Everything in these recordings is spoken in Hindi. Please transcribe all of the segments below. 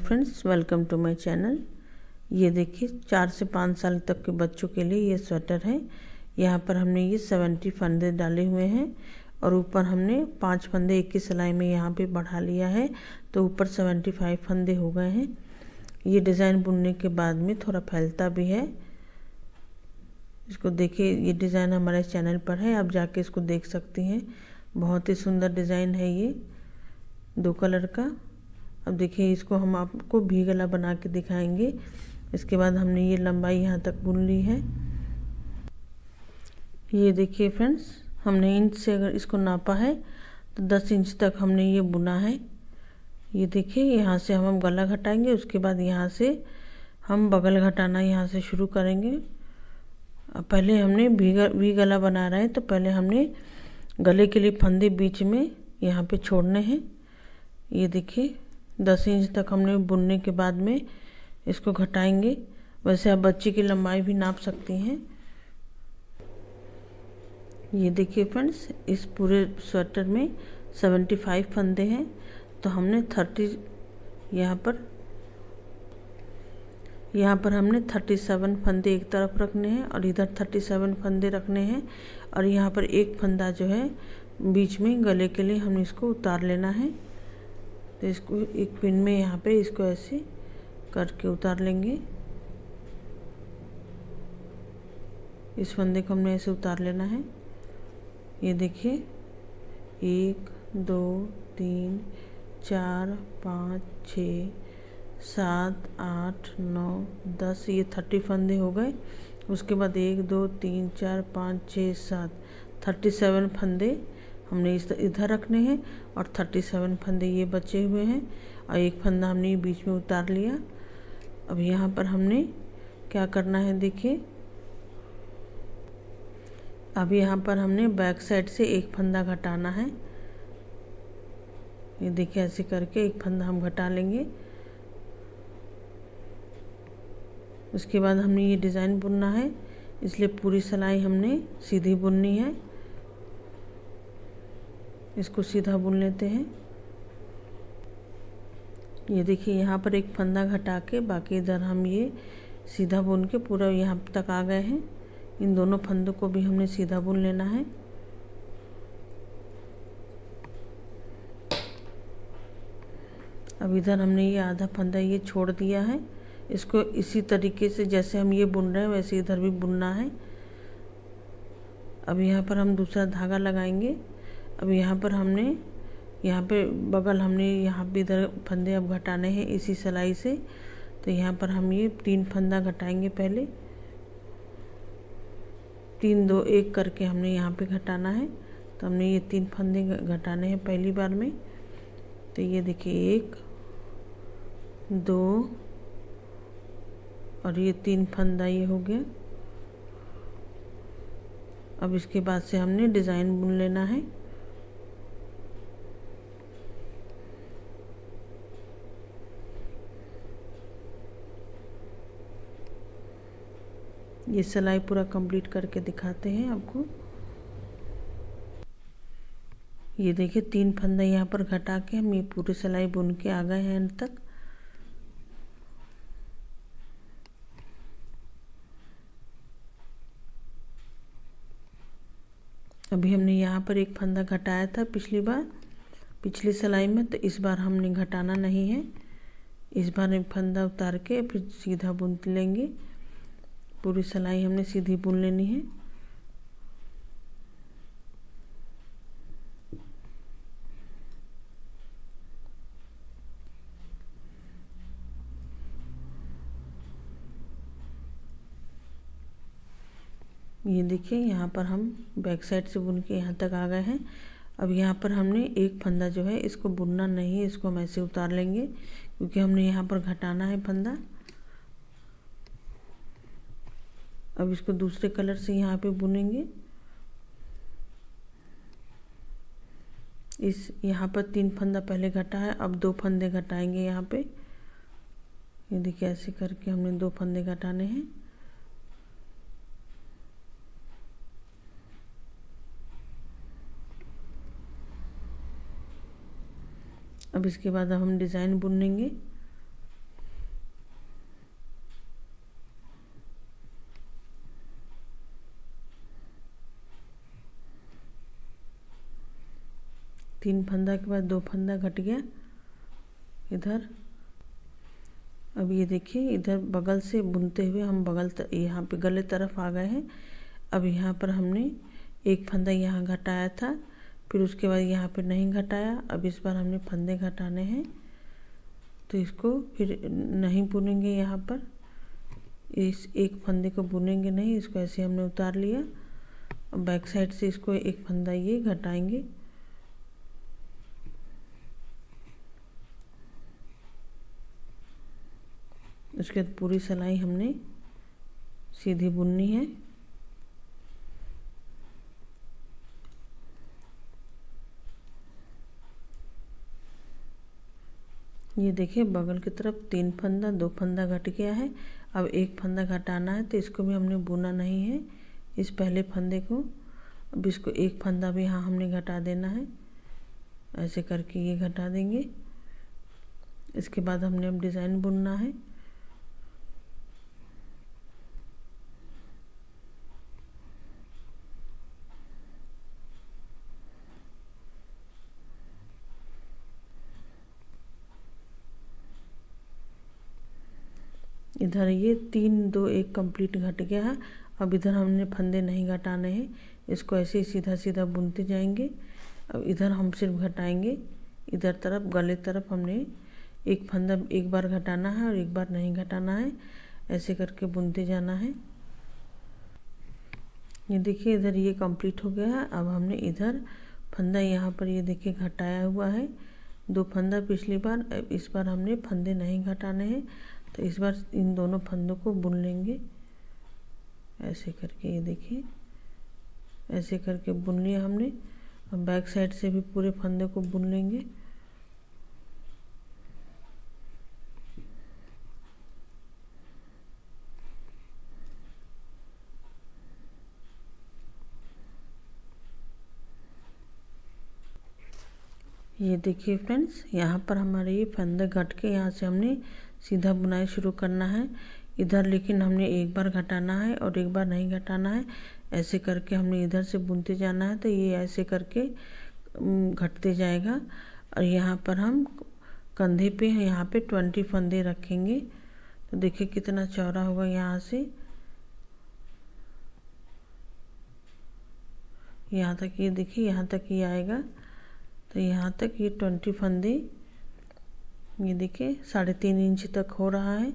Friends, welcome to my channel. ये देखिए 4 से 5 साल तक के बच्चों के लिए ये स्वेटर है। यहाँ पर हमने ये 70 फंदे डाले हुए हैं और ऊपर हमने 5 फंदे एक ही सिलाई में यहाँ पे बढ़ा लिया है, तो ऊपर 75 फंदे हो गए हैं। ये डिज़ाइन बुनने के बाद में थोड़ा फैलता भी है। इसको देखिए, ये डिज़ाइन हमारे चैनल पर है, आप जाके इसको देख सकती हैं। बहुत ही सुंदर डिज़ाइन है ये 2 कलर का। अब देखिए, इसको हम आपको भी गला बना के दिखाएंगे। इसके बाद हमने ये लंबाई यहाँ तक बुन ली है। ये देखिए फ्रेंड्स, हमने इंच से अगर इसको नापा है तो 10 इंच तक हमने ये बुना है। ये देखिए, यहाँ से हम गला घटाएंगे, उसके बाद यहाँ से हम बगल घटाना यहाँ से शुरू करेंगे। पहले हमने वी गला बना रहे हैं, तो पहले हमने गले के लिए फंदे बीच में यहाँ पे छोड़ने हैं। ये देखिए 10 इंच तक हमने बुनने के बाद में इसको घटाएंगे। वैसे आप बच्ची की लंबाई भी नाप सकती हैं। ये देखिए फ्रेंड्स, इस पूरे स्वेटर में 75 फंदे हैं, तो हमने 30 यहाँ पर हमने 37 फंदे एक तरफ रखने हैं और इधर 37 फंदे रखने हैं। और यहाँ पर एक फंदा जो है बीच में गले के लिए हमने इसको उतार लेना है। तो इसको एक पिन में यहाँ पे इसको ऐसे करके उतार लेंगे। इस फंदे को हमने ऐसे उतार लेना है। ये देखिए 1 2 3 4 5 6 7 8 9 10, ये 30 फंदे हो गए। उसके बाद 1 2 3 4 5 6 7 37 फंदे हमने इधर रखने हैं और 37 फंदे ये बचे हुए हैं और एक फंदा हमने बीच में उतार लिया। अब यहाँ पर हमने क्या करना है, देखिए अब यहाँ पर हमने बैक साइड से एक फंदा घटाना है। ये देखिए, ऐसे करके एक फंदा हम घटा लेंगे। उसके बाद हमने ये डिज़ाइन बुनना है, इसलिए पूरी सिलाई हमने सीधी बुननी है। इसको सीधा बुन लेते हैं। ये देखिए, यहाँ पर एक फंदा घटा के बाकी इधर हम ये सीधा बुन के पूरा यहाँ तक आ गए हैं। इन दोनों फंदों को भी हमने सीधा बुन लेना है। अब इधर हमने ये आधा फंदा ये छोड़ दिया है। इसको इसी तरीके से जैसे हम ये बुन रहे हैं वैसे इधर भी बुनना है। अब यहाँ पर हम दूसरा धागा लगाएंगे। अब यहाँ पर हमने यहाँ पे बगल हमने यहाँ पे इधर फंदे अब घटाने हैं इसी सिलाई से। तो यहाँ पर हम ये 3 फंदा घटाएंगे। पहले 3 2 1 करके हमने यहाँ पे घटाना है। तो हमने ये 3 फंदे घटाने हैं पहली बार में। तो ये देखिए 1 2 और ये 3 फंदा ये हो गया। अब इसके बाद से हमने डिज़ाइन बुन लेना है। ये सिलाई पूरा कंप्लीट करके दिखाते हैं आपको। ये देखिए 3 फंदा यहाँ पर घटा के हम ये पूरी सिलाई बुन के आ गए हैं अंत तक। अभी हमने यहाँ पर एक फंदा घटाया था पिछली सिलाई में, तो इस बार हमने घटाना नहीं है। इस बार एक फंदा उतार के फिर सीधा बुन लेंगे। पूरी सिलाई हमने सीधी बुन लेनी है। ये देखिए, यहाँ पर हम बैक साइड से बुन के यहाँ तक आ गए हैं। अब यहाँ पर हमने एक फंदा जो है इसको बुनना नहीं है, इसको हम ऐसे उतार लेंगे क्योंकि हमने यहाँ पर घटाना है फंदा। अब इसको दूसरे कलर से यहाँ पे बुनेंगे। यहाँ पर 3 फंदा पहले घटा है, अब 2 फंदे घटाएंगे यहाँ पे। ये देखिए, ऐसे करके हमने 2 फंदे घटाने हैं। अब इसके बाद हम डिज़ाइन बुनेंगे। 3 फंदा के बाद 2 फंदा घट गया इधर। अब ये देखिए इधर बगल से बुनते हुए हम यहाँ पे गले तरफ आ गए हैं। अब यहाँ पर हमने एक फंदा यहाँ घटाया था, फिर उसके बाद यहाँ पे नहीं घटाया। अब इस बार हमने फंदे घटाने हैं, तो इसको फिर नहीं बुनेंगे। यहाँ पर इस एक फंदे को बुनेंगे नहीं, इसको ऐसे हमने उतार लिया। अब बैक साइड से इसको एक फंदा ये घटाएंगे। उसके बाद पूरी सिलाई हमने सीधी बुननी है। ये देखिए बगल की तरफ 3 फंदा 2 फंदा घट गया है। अब एक फंदा घटाना है, तो इसको भी हमने बुना नहीं है इस पहले फंदे को। अब इसको एक फंदा भी यहाँ हमने घटा देना है, ऐसे करके ये घटा देंगे। इसके बाद हमने अब डिज़ाइन बुनना है। इधर ये 3 2 1 कंप्लीट घट गया है। अब इधर हमने फंदे नहीं घटाने हैं, इसको ऐसे ही सीधा सीधा बुनते जाएंगे। अब इधर हम सिर्फ घटाएंगे, इधर तरफ गले तरफ हमने एक फंदा एक बार घटाना है और एक बार नहीं घटाना है, ऐसे करके बुनते जाना है। ये देखिए इधर ये कंप्लीट हो गया है। अब हमने इधर फंदा यहाँ पर ये देखिए घटाया हुआ है, 2 फंदा पिछली बार। अब इस बार हमने फंदे नहीं घटाने हैं, तो इस बार इन दोनों फंदों को बुन लेंगे ऐसे करके। ये देखिए ऐसे करके बुन लिया हमने। अब बैक साइड से भी पूरे फंदे को बुन लेंगे। ये देखिए फ्रेंड्स, यहाँ पर हमारे ये फंदे घट के यहाँ से हमने सीधा बुनाई शुरू करना है इधर, लेकिन हमने एक बार घटाना है और एक बार नहीं घटाना है। ऐसे करके हमने इधर से बुनते जाना है, तो ये ऐसे करके घटते जाएगा। और यहाँ पर हम कंधे पे यहाँ पे 20 फंदे रखेंगे, तो देखिए कितना चौड़ा होगा। यहाँ से यहाँ तक ये देखिए यहाँ तक ये आएगा, तो यहाँ तक ये 20 फंदे ये देखिए 3.5 इंच तक हो रहा है।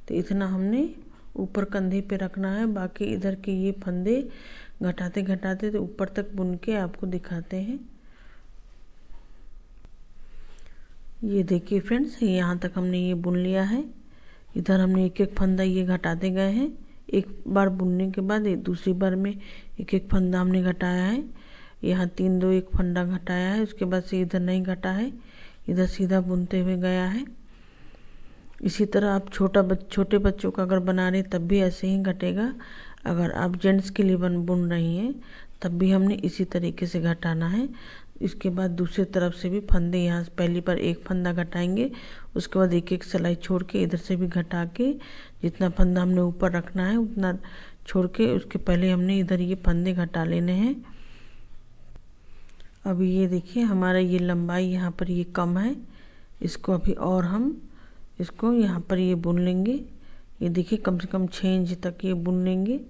तो इतना हमने ऊपर कंधे पे रखना है। बाकी इधर के ये फंदे घटाते घटाते तो ऊपर तक बुन के आपको दिखाते हैं। ये देखिए फ्रेंड्स, यहाँ तक हमने ये बुन लिया है। इधर हमने एक एक फंदा ये घटाते गए हैं। एक बार बुनने के बाद दूसरी बार में एक एक फंदा हमने घटाया है। यहाँ 3 2 1 फंदा घटाया है, उसके बाद से इधर नहीं घटा है, इधर सीधा बुनते हुए गया है। इसी तरह आप छोटे बच्चों का अगर बना रहे तब भी ऐसे ही घटेगा। अगर आप जेंट्स के लिए बुन रही हैं तब भी हमने इसी तरीके से घटाना है। इसके बाद दूसरी तरफ से भी फंदे यहाँ से पहली बार एक फंदा घटाएंगे, उसके बाद एक एक सिलाई छोड़ के इधर से भी घटा के जितना फंदा हमने ऊपर रखना है उतना छोड़ के उसके पहले हमने इधर ये फंदे घटा लेने हैं। अभी ये देखिए हमारा ये लंबाई यहाँ पर ये कम है, इसको अभी और हम इसको यहाँ पर ये बुन लेंगे। ये देखिए कम से कम 6 इंच तक ये बुन लेंगे।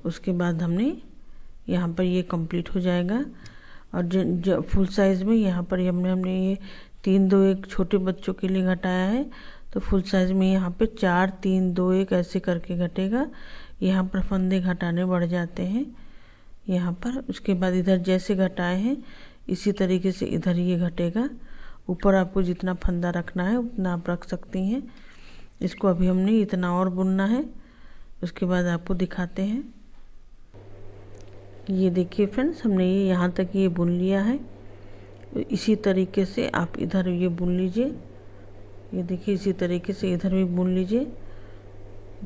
उसके बाद हमने यहाँ पर ये कंप्लीट हो जाएगा। और जो फुल साइज़ में यहाँ पर हमने ये 3 2 1 छोटे बच्चों के लिए घटाया है, तो फुल साइज़ में यहाँ पे 4 3 2 1 ऐसे करके घटेगा। यहाँ पर फंदे घटाने बढ़ जाते हैं यहाँ पर। उसके बाद इधर जैसे घटाए हैं इसी तरीके से इधर ये घटेगा। ऊपर आपको जितना फंदा रखना है उतना आप रख सकती हैं। इसको अभी हमने इतना और बुनना है, उसके बाद आपको दिखाते हैं। ये देखिए फ्रेंड्स, हमने ये यहाँ तक ये बुन लिया है। इसी तरीके से आप इधर ये बुन लीजिए। ये देखिए इसी तरीके से इधर भी बुन लीजिए,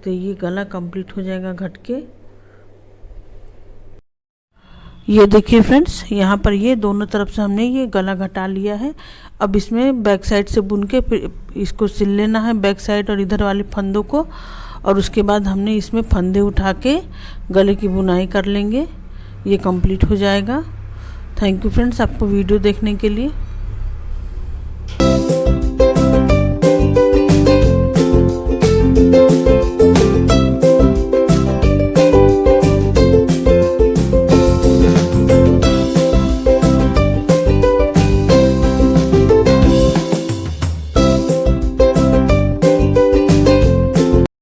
तो ये गला कंप्लीट हो जाएगा घट के। ये देखिए फ्रेंड्स, यहाँ पर ये दोनों तरफ से हमने ये गला घटा लिया है। अब इसमें बैक साइड से बुन के फिर इसको सिल लेना है, बैक साइड और इधर वाले फंदों को। और उसके बाद हमने इसमें फंदे उठा के गले की बुनाई कर लेंगे। ये कंप्लीट हो जाएगा। थैंक यू फ्रेंड्स आपको वीडियो देखने के लिए।